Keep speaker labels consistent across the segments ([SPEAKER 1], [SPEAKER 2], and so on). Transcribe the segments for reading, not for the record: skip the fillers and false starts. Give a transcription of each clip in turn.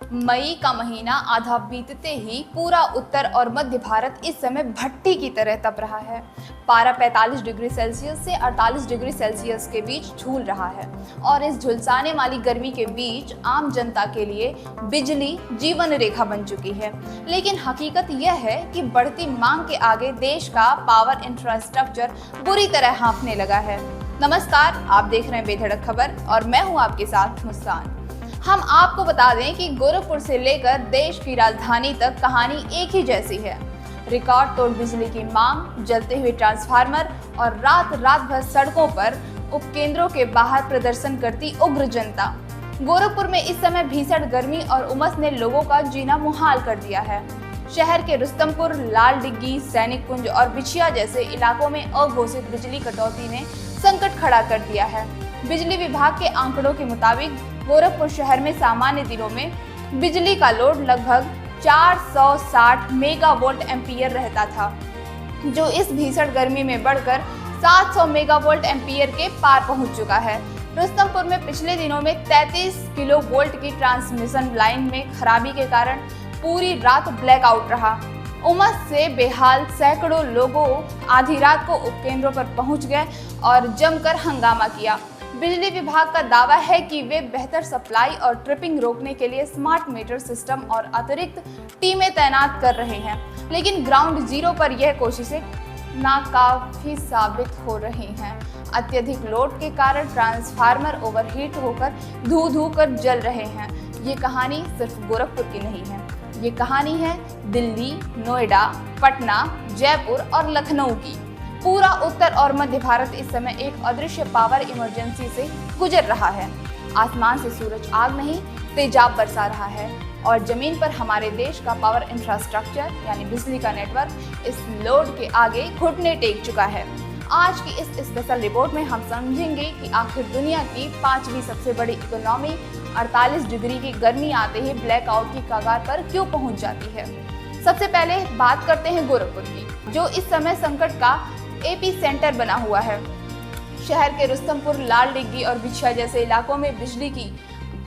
[SPEAKER 1] मई का महीना आधा बीतते ही पूरा उत्तर और मध्य भारत इस समय भट्टी की तरह तप रहा है। पारा 45 डिग्री सेल्सियस से 48 डिग्री सेल्सियस के बीच झूल रहा है और इस झुलसाने वाली गर्मी के बीच आम जनता के लिए बिजली जीवन रेखा बन चुकी है। लेकिन हकीकत यह है कि बढ़ती मांग के आगे देश का पावर इंफ्रास्ट्रक्चर बुरी तरह हाँफने लगा है। नमस्कार, आप देख रहे हैं बेधड़क खबर और मैं हूं आपके साथ मुस्कान। हम आपको बता दें कि गोरखपुर से लेकर देश की राजधानी तक कहानी एक ही जैसी है। रिकॉर्ड तोड़ बिजली की मांग, जलते हुए ट्रांसफार्मर और रात रात भर सड़कों पर उपकेंद्रों के बाहर प्रदर्शन करती उग्र जनता। गोरखपुर में इस समय भीषण गर्मी और उमस ने लोगों का जीना मुहाल कर दिया है। शहर के रुस्तमपुर, लाल डिग्गी, सैनिक कुंज और बिछिया जैसे इलाकों में अघोषित बिजली कटौती ने संकट खड़ा कर दिया है। बिजली विभाग के आंकड़ों के मुताबिक गोरखपुर शहर में सामान्य दिनों में बिजली का लोड लगभग 460 मेगावोल्ट एम्पीयर रहता था, जो इस भीषण गर्मी में बढ़कर 700 मेगावोल्ट एम्पीयर के पार पहुंच चुका है। रुस्तमपुर में पिछले दिनों में 33 किलोवोल्ट की ट्रांसमिशन लाइन में खराबी के कारण पूरी रात ब्लैकआउट रहा। उमस से बेहाल सैकड़ों लोगों आधी रात को उपकेंद्रों पर पहुंच गए और जमकर हंगामा किया। बिजली विभाग का दावा है कि वे बेहतर सप्लाई और ट्रिपिंग रोकने के लिए स्मार्ट मीटर सिस्टम और अतिरिक्त टीमें तैनात कर रहे हैं, लेकिन ग्राउंड जीरो पर यह कोशिशें नाकाफी साबित हो रही हैं। अत्यधिक लोड के कारण ट्रांसफार्मर ओवरहीट होकर धू धू कर जल रहे हैं। ये कहानी सिर्फ गोरखपुर की नहीं है, ये कहानी है दिल्ली, नोएडा, पटना, जयपुर और लखनऊ की। पूरा उत्तर और मध्य भारत इस समय एक अदृश्य पावर इमरजेंसी से गुजर रहा है। आसमान से सूरज आग नहीं, तेजाब बरसा रहा है और जमीन पर हमारे देश का पावर इंफ्रास्ट्रक्चर यानी बिजली का नेटवर्क इस लोड के आगे घुटने टेक चुका है। आज की इस स्पेशल रिपोर्ट में हम समझेंगे कि आखिर दुनिया की 5वीं सबसे बड़ी इकोनॉमी 48 डिग्री की गर्मी आते ही ब्लैकआउट की कगार पर क्यों पहुंच जाती है। सबसे पहले बात करते हैं गोरखपुर की, जो इस समय संकट का एपी सेंटर बना हुआ है। शहर के रुस्तमपुर, लाल डिग्गी और बिछिया जैसे इलाकों में बिजली की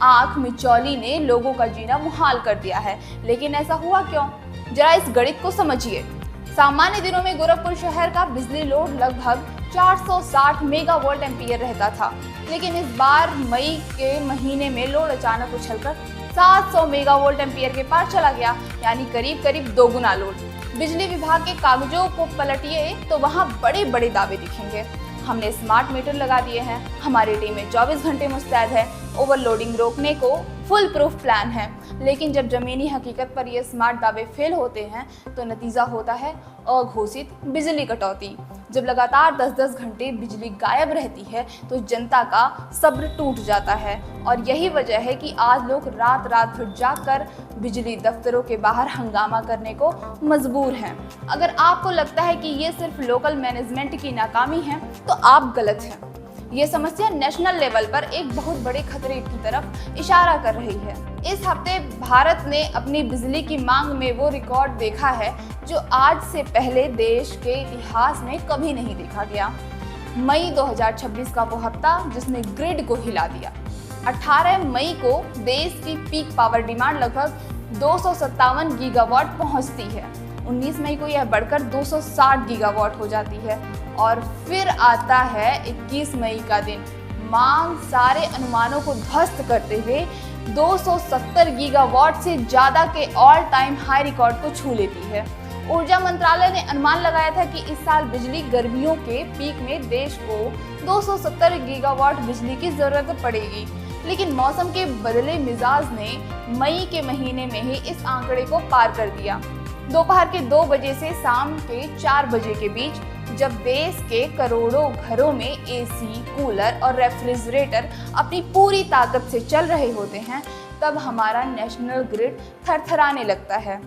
[SPEAKER 1] आंख मिचौली ने लोगों का जीना मुहाल कर दिया है। लेकिन ऐसा हुआ क्यों? जरा इस गणित को समझिए। सामान्य दिनों में गोरखपुर शहर का बिजली लोड लगभग 460 मेगावोल्ट एम्पीयर रहता था, लेकिन इस बार मई के महीने में लोड अचानक उछलकर 700 मेगावोल्ट एम्पीयर के पार चला गया, यानी करीब करीब दोगुना लोड। बिजली विभाग के कागजों को पलटिए तो वहां बड़े बड़े दावे दिखेंगे। हमने स्मार्ट मीटर लगा दिए हैं, हमारी टीमें 24 घंटे मुस्तैद है, ओवरलोडिंग रोकने को फुल प्रूफ प्लान है। लेकिन जब जमीनी हकीकत पर ये स्मार्ट दावे फेल होते हैं तो नतीजा होता है अघोषित बिजली कटौती। जब लगातार 10-10 घंटे बिजली गायब रहती है तो जनता का सब्र टूट जाता है और यही वजह है कि आज लोग रात रात भर जागकर बिजली दफ्तरों के बाहर हंगामा करने को मजबूर हैं। अगर आपको लगता है कि ये सिर्फ लोकल मैनेजमेंट की नाकामी है तो आप गलत हैं। ये समस्या नेशनल लेवल पर एक बहुत बड़े खतरे की तरफ इशारा कर रही है। इस हफ्ते भारत ने अपनी बिजली की मांग में वो रिकॉर्ड देखा है जो आज से पहले देश के इतिहास में कभी नहीं देखा गया। मई 2026 का वो हफ्ता जिसने ग्रिड को हिला दिया। 18 मई को देश की पीक पावर डिमांड लगभग 257 गीगावाट पहुंचती है। 19 मई को यह बढ़कर 260 गीगावाट हो जाती है और फिर आता है 21 मई का दिन। मांग सारे अनुमानों को ध्वस्त करते हुए 270 गीगावाट से ज्यादा के ऑल टाइम हाई रिकॉर्ड को छू लेती है। ऊर्जा मंत्रालय ने अनुमान लगाया था कि इस साल बिजली गर्मियों के पीक में देश को 270 गीगावाट बिजली की जरूरत पड़ेगी, लेकिन मौसम के बदले मिजाज ने मई के महीने में ही इस आंकड़े को पार कर दिया। दोपहर के 2 बजे से शाम के 4 बजे के बीच जब देश के करोड़ों घरों में एसी, कूलर और रेफ्रिजरेटर अपनी पूरी ताकत से चल रहे होते हैं, तब हमारा नेशनल ग्रिड थरथराने लगता है।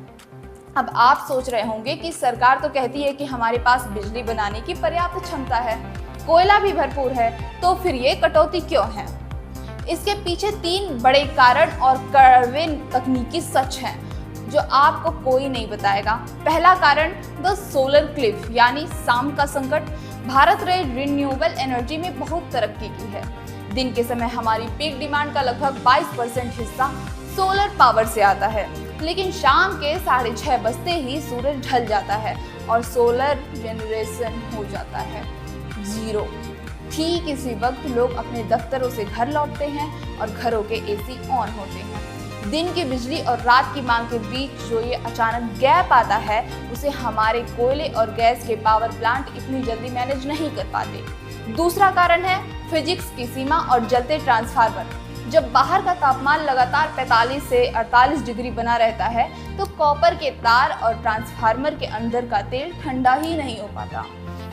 [SPEAKER 1] अब आप सोच रहे होंगे कि सरकार तो कहती है कि हमारे पास बिजली बनाने की पर्याप्त क्षमता है, कोयला भी भरपूर है, तो फिर ये कटौती क्यों है? इसके पीछे 3 बड़े कारण और कड़वे तकनीकी सच हैं जो आपको कोई नहीं बताएगा। पहला कारण द सोलर क्लिफ यानी शाम का संकट। भारत ने रिन्यूएबल एनर्जी में बहुत तरक्की की है। दिन के समय हमारी पीक डिमांड का लगभग 22% हिस्सा सोलर पावर से आता है, लेकिन शाम के 6:30 बजते ही सूरज ढल जाता है और सोलर जनरेशन हो जाता है जीरो। ठीक इसी वक्त लोग अपने दफ्तरों से घर लौटते हैं और घरों के एसी ऑन होते हैं। दिन की बिजली और रात की मांग के बीच जो ये अचानक गैप आता है, उसे हमारे कोयले और गैस के पावर प्लांट इतनी जल्दी मैनेज नहीं कर पाते। दूसरा कारण है फिजिक्स की सीमा और जलते ट्रांसफार्मर। जब बाहर का तापमान लगातार 45 से 48 डिग्री बना रहता है, तो कॉपर के तार और ट्रांसफार्मर के अंदर का तेल ठंडा ही नहीं हो पाता।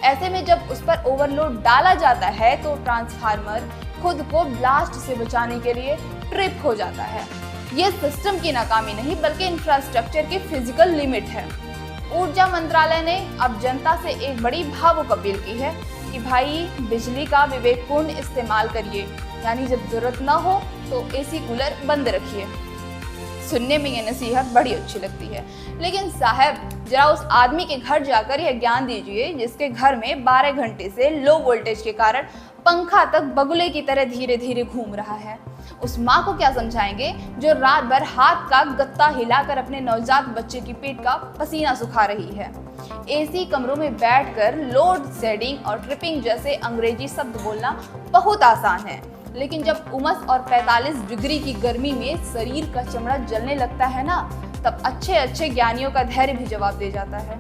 [SPEAKER 1] ऐसे में जब उस पर ओवरलोड डाला जाता है, तो ट्रांसफार्मर खुद को ब्लास्ट से बचाने के लिए ट्रिप हो जाता है। ये सिस्टम की नाकामी नहीं, बल्कि इंफ्रास्ट्रक्चर की फिजिकल लिमिट है। ऊर्जा मंत्रालय ने अब जनता से एक बड़ी भावुक अपील की है कि भाई बिजली का विवेकपूर्ण इस्तेमाल करिए, यानी जब जरूरत ना हो तो एसी कूलर बंद रखिए। सुनने में ये नसीहत बड़ी अच्छी लगती है, लेकिन साहब जरा उस आदमी के घर जाकर यह ज्ञान दीजिए जिसके घर में 12 घंटे से लो वोल्टेज के कारण पंखा तक बगुले की तरह धीरे धीरे घूम रहा है। उस माँ को क्या समझाएंगे जो रात भर हाथ का गत्ता हिलाकर अपने नवजात बच्चे की पेट का पसीना सुखा रही है। एसी कमरों में बैठकर लोड शेडिंग और ट्रिपिंग जैसे अंग्रेजी शब्द बोलना बहुत आसान है, लेकिन जब उमस और 45 डिग्री की गर्मी में शरीर का चमड़ा जलने लगता है ना, तब अच्छे अच्छे ज्ञानियों का धैर्य भी जवाब दे जाता है।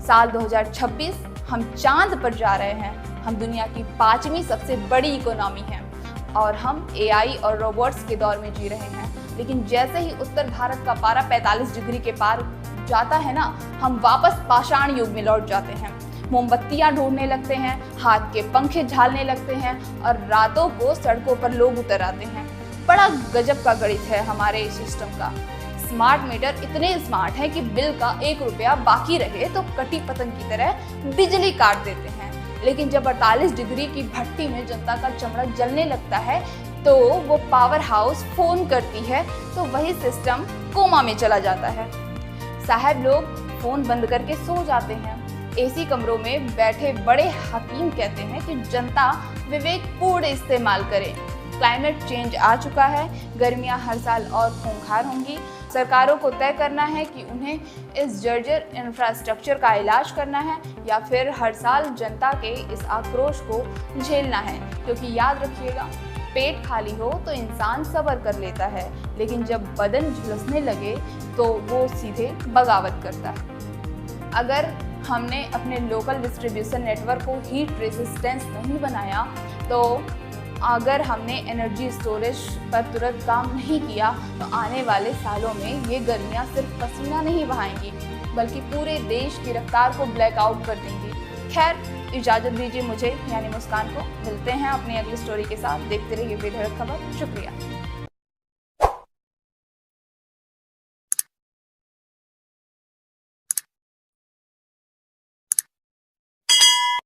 [SPEAKER 1] साल 2026 हम चांद पर जा रहे हैं। हम दुनिया की 5वीं सबसे बड़ी इकोनॉमी हैं और हम एआई और रोबोट्स के दौर में जी रहे हैं। लेकिन जैसे ही उत्तर भारत का पारा 45 डिग्री के पार जाता है ना, हम वापस पाषाण युग में लौट जाते हैं। मोमबत्तियां ढूंढने लगते हैं, हाथ के पंखे झालने लगते हैं और रातों को सड़कों पर लोग उतर आते हैं। बड़ा गजब का गणित है हमारे सिस्टम का। स्मार्ट मीटर इतने स्मार्ट हैं कि बिल का 1 रुपया बाकी रहे तो कटी पतंग की तरह बिजली काट देते हैं। लेकिन जब 48 डिग्री की भट्टी में जनता का चमड़ा जलने लगता है, तो वो पावर हाउस फोन करती है तो वही सिस्टम कोमा में चला जाता है। साहब लोग फोन बंद करके सो जाते हैं। एसी कमरों में बैठे बड़े हकीम कहते हैं कि जनता विवेकपूर्ण इस्तेमाल करे। क्लाइमेट चेंज आ चुका है, गर्मियां हर साल और खूंखार होंगी। सरकारों को तय करना है कि उन्हें इस जर्जर इंफ्रास्ट्रक्चर का इलाज करना है या फिर हर साल जनता के इस आक्रोश को झेलना है। क्योंकि याद रखिएगा, पेट खाली हो तो इंसान सब्र कर लेता है, लेकिन जब बदन झुलसने लगे तो वो सीधे बगावत करता है। अगर हमने अपने लोकल डिस्ट्रीब्यूशन नेटवर्क को हीट रेजिस्टेंस नहीं बनाया, तो अगर हमने एनर्जी स्टोरेज पर तुरंत काम नहीं किया, तो आने वाले सालों में ये गर्मियाँ सिर्फ पसीना नहीं बहाएंगी, बल्कि पूरे देश की रफ्तार को ब्लैकआउट कर देंगी। खैर, इजाज़त दीजिए मुझे यानी मुस्कान को। मिलते हैं अपनी अगली स्टोरी के साथ। देखते रहिए बेधड़क खबर। शुक्रिया।